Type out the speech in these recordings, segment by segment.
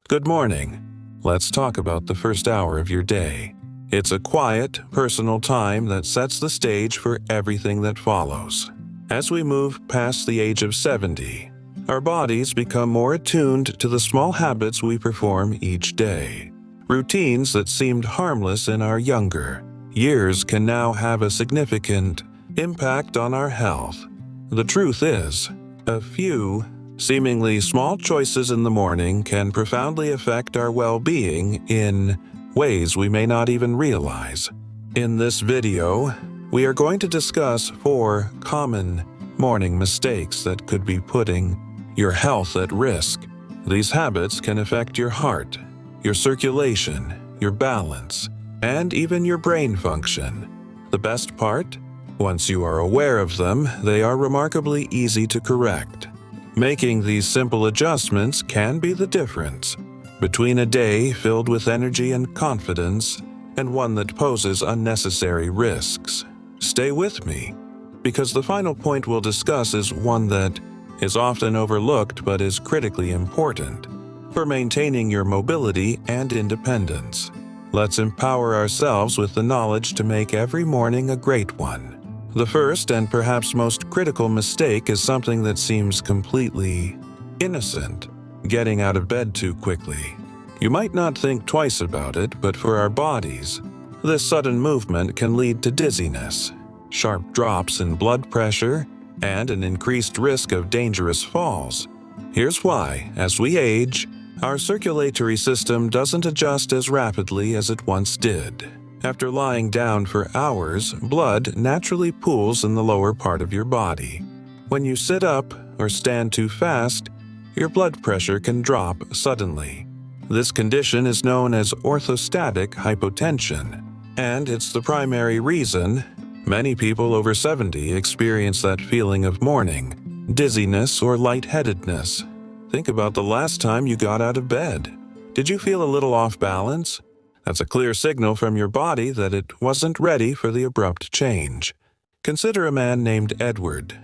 Good morning. Let's talk about the first hour of your day. It's a quiet, personal time that sets the stage for everything that follows. As we move past the age of 70, our bodies become more attuned to the small habits we perform each day. Routines that seemed harmless in our younger years can now have a significant impact on our health. The truth is, a few seemingly small choices in the morning can profoundly affect our well-being in ways we may not even realize. In this video, we are going to discuss 4 common morning mistakes that could be putting your health at risk. These habits can affect your heart, your circulation, your balance, and even your brain function. The best part? Once you are aware of them, they are remarkably easy to correct. Making these simple adjustments can be the difference between a day filled with energy and confidence and one that poses unnecessary risks. Stay with me, because the final point we'll discuss is one that is often overlooked but is critically important for maintaining your mobility and independence. Let's empower ourselves with the knowledge to make every morning a great one. The first and perhaps most critical mistake is something that seems completely innocent: getting out of bed too quickly. You might not think twice about it, but for our bodies, this sudden movement can lead to dizziness, sharp drops in blood pressure, and an increased risk of dangerous falls. Here's why: as we age, our circulatory system doesn't adjust as rapidly as it once did. After lying down for hours, blood naturally pools in the lower part of your body. When you sit up or stand too fast, your blood pressure can drop suddenly. This condition is known as orthostatic hypotension, and it's the primary reason many people over 70 experience that feeling of morning dizziness or lightheadedness. Think about the last time you got out of bed. Did you feel a little off balance? That's a clear signal from your body that it wasn't ready for the abrupt change. Consider a man named Edward,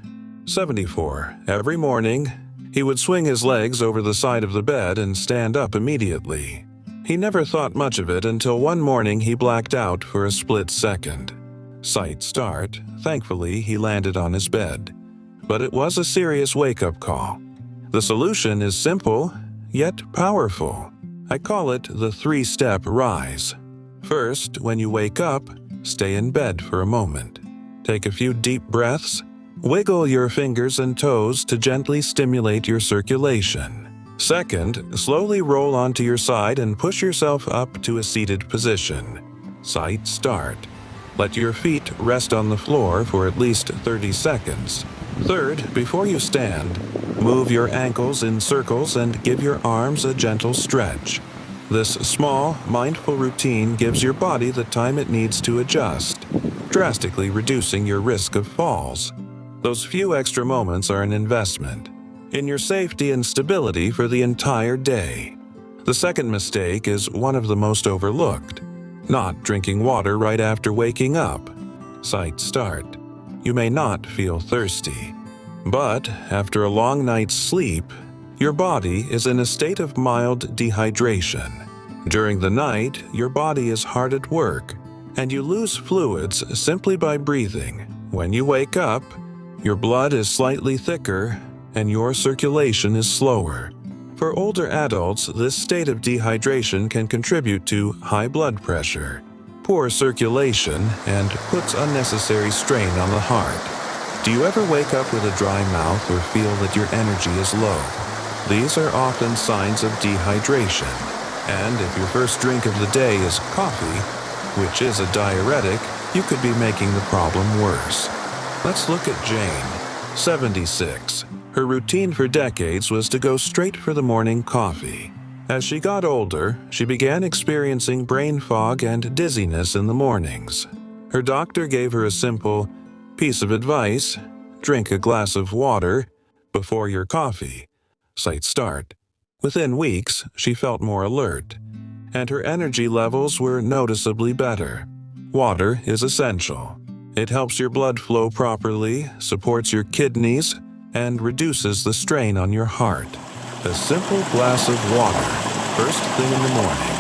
74. Every morning, he would swing his legs over the side of the bed and stand up immediately. He never thought much of it until one morning he blacked out for a split second. Sight start. Thankfully, he landed on his bed. But it was a serious wake-up call. The solution is simple, yet powerful. I call it the 3-step rise. First, when you wake up, stay in bed for a moment. Take a few deep breaths. Wiggle your fingers and toes to gently stimulate your circulation. Second, slowly roll onto your side and push yourself up to a seated position. Sight start. Let your feet rest on the floor for at least 30 seconds. Third, before you stand, move your ankles in circles and give your arms a gentle stretch. This small, mindful routine gives your body the time it needs to adjust, drastically reducing your risk of falls. Those few extra moments are an investment in your safety and stability for the entire day. The second mistake is one of the most overlooked: not drinking water right after waking up. Sight start. You may not feel thirsty, but after a long night's sleep, your body is in a state of mild dehydration. During the night, your body is hard at work, and you lose fluids simply by breathing. When you wake up, your blood is slightly thicker, and your circulation is slower. For older adults, this state of dehydration can contribute to high blood pressure, poor circulation, and puts unnecessary strain on the heart. Do you ever wake up with a dry mouth or feel that your energy is low? These are often signs of dehydration, and if your first drink of the day is coffee, which is a diuretic, you could be making the problem worse. Let's look at Jane, 76. Her routine for decades was to go straight for the morning coffee. As she got older, she began experiencing brain fog and dizziness in the mornings. Her doctor gave her a simple piece of advice: drink a glass of water before your coffee. Sight start. Within weeks, she felt more alert, and her energy levels were noticeably better. Water is essential. It helps your blood flow properly, supports your kidneys, and reduces the strain on your heart. A simple glass of water first thing in the morning,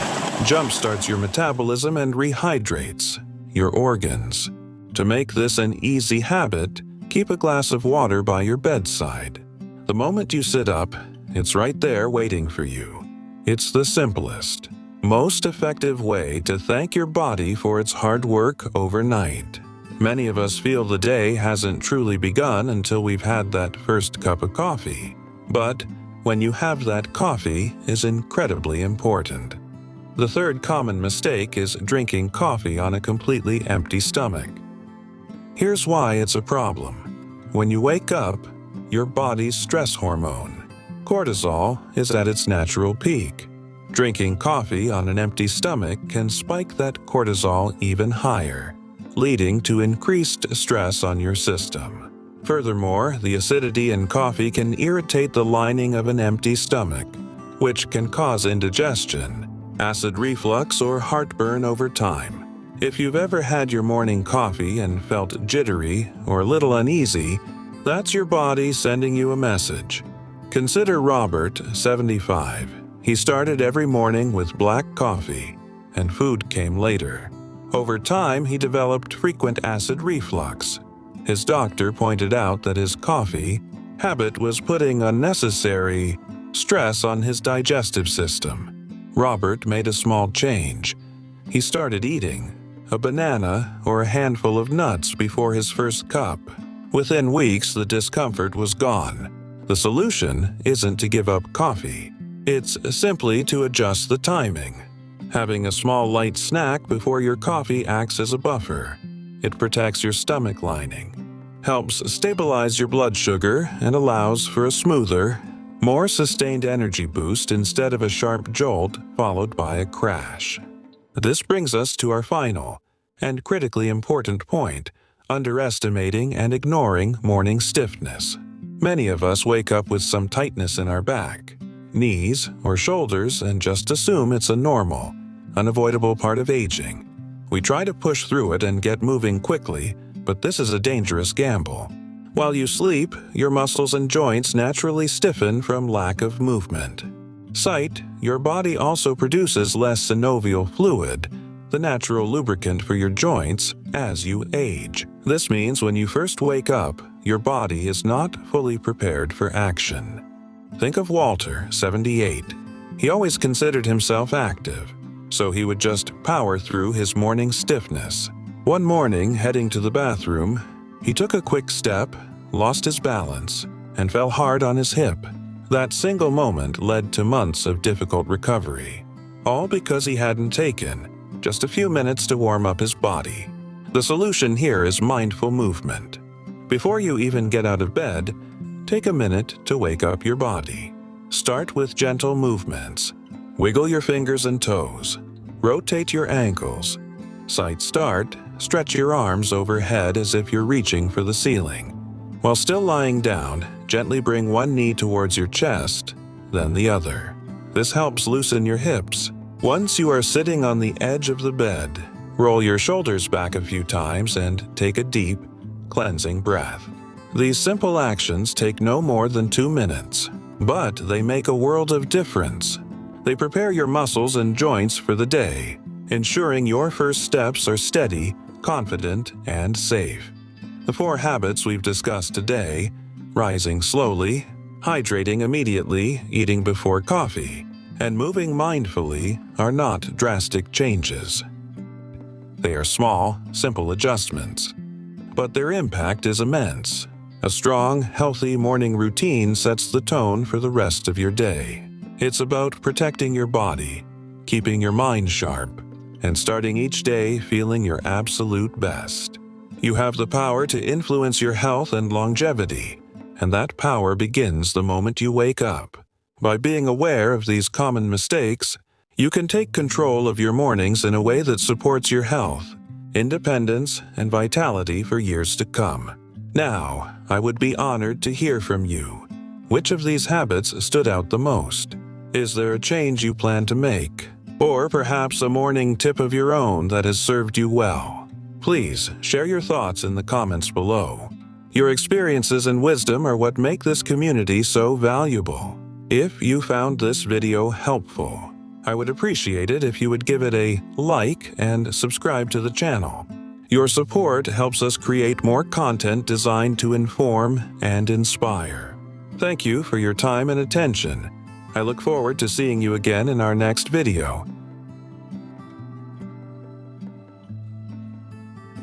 jumpstarts your metabolism and rehydrates your organs. To make this an easy habit, keep a glass of water by your bedside. The moment you sit up, it's right there waiting for you. It's the simplest, most effective way to thank your body for its hard work overnight. Many of us feel the day hasn't truly begun until we've had that first cup of coffee. But when you have that coffee is incredibly important. The third common mistake is drinking coffee on a completely empty stomach. Here's why it's a problem. When you wake up, your body's stress hormone, cortisol, is at its natural peak. Drinking coffee on an empty stomach can spike that cortisol even higher, leading to increased stress on your system. Furthermore, the acidity in coffee can irritate the lining of an empty stomach, which can cause indigestion, acid reflux, or heartburn over time. If you've ever had your morning coffee and felt jittery or a little uneasy, that's your body sending you a message. Consider Robert, 75. He started every morning with black coffee, and food came later. Over time, he developed frequent acid reflux. His doctor pointed out that his coffee habit was putting unnecessary stress on his digestive system. Robert made a small change. He started eating a banana or a handful of nuts before his first cup. Within weeks, the discomfort was gone. The solution isn't to give up coffee. It's simply to adjust the timing. Having a small light snack before your coffee acts as a buffer. It protects your stomach lining, helps stabilize your blood sugar, and allows for a smoother, more sustained energy boost instead of a sharp jolt followed by a crash. This brings us to our final and critically important point: underestimating and ignoring morning stiffness. Many of us wake up with some tightness in our back, knees, or shoulders and just assume it's a normal, unavoidable part of aging. We try to push through it and get moving quickly, but this is a dangerous gamble. While you sleep, your muscles and joints naturally stiffen from lack of movement. Sight, your body also produces less synovial fluid, the natural lubricant for your joints, as you age. This means when you first wake up, your body is not fully prepared for action. Think of Walter, 78. He always considered himself active, so he would just power through his morning stiffness. One morning, heading to the bathroom, he took a quick step, lost his balance, and fell hard on his hip. That single moment led to months of difficult recovery, all because he hadn't taken just a few minutes to warm up his body. The solution here is mindful movement. Before you even get out of bed, take a minute to wake up your body. Start with gentle movements. Wiggle your fingers and toes. Rotate your ankles. Sight start, stretch your arms overhead as if you're reaching for the ceiling. While still lying down, gently bring one knee towards your chest, then the other. This helps loosen your hips. Once you are sitting on the edge of the bed, roll your shoulders back a few times and take a deep, cleansing breath. These simple actions take no more than 2 minutes, but they make a world of difference. They prepare your muscles and joints for the day, ensuring your first steps are steady, confident, and safe. The 4 habits we've discussed today, rising slowly, hydrating immediately, eating before coffee, and moving mindfully, are not drastic changes. They are small, simple adjustments, but their impact is immense. A strong, healthy morning routine sets the tone for the rest of your day. It's about protecting your body, keeping your mind sharp, and starting each day feeling your absolute best. You have the power to influence your health and longevity, and that power begins the moment you wake up. By being aware of these common mistakes, you can take control of your mornings in a way that supports your health, independence, and vitality for years to come. Now, I would be honored to hear from you. Which of these habits stood out the most? Is there a change you plan to make? Or perhaps a morning tip of your own that has served you well? Please share your thoughts in the comments below. Your experiences and wisdom are what make this community so valuable. If you found this video helpful, I would appreciate it if you would give it a like and subscribe to the channel. Your support helps us create more content designed to inform and inspire. Thank you for your time and attention. I look forward to seeing you again in our next video.